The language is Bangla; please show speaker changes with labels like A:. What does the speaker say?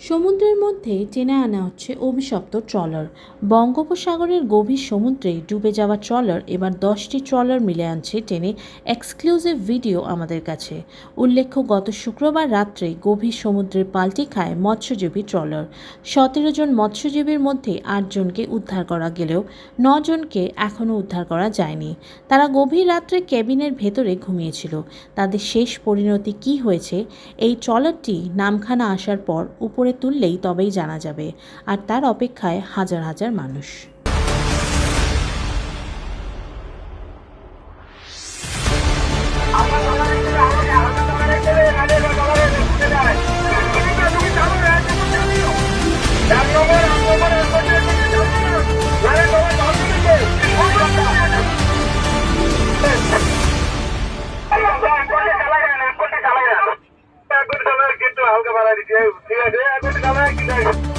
A: সমুদ্রের মধ্যে টেনে আনা হচ্ছে অভিশপ্ত ট্রলার। বঙ্গোপসাগরের গভীর সমুদ্রে ডুবে যাওয়া ট্রলার এবার 10টি ট্রলার মিলে আনছে টেনে। এক্সক্লুসিভ ভিডিও আমাদের কাছে। উল্লেখ্য, গত শুক্রবার রাত্রে গভীর সমুদ্রের পাল্টি খায় মৎস্যজীবী ট্রলার। 17 জন মৎস্যজীবীর মধ্যে 8 জনকে উদ্ধার করা গেলেও 9 জনকে এখনও উদ্ধার করা যায়নি। তারা গভীর রাত্রে কেবিনের ভেতরে ঘুমিয়েছিল। তাদের শেষ পরিণতি কী হয়েছে এই ট্রলারটি নামখানা আসার পর উপরে তুললেই তবেই জানা যাবে। আর তার অপেক্ষায় হাজার হাজার মানুষ।
B: হালকা বাড়া দিচ্ছে, ঠিক আছে?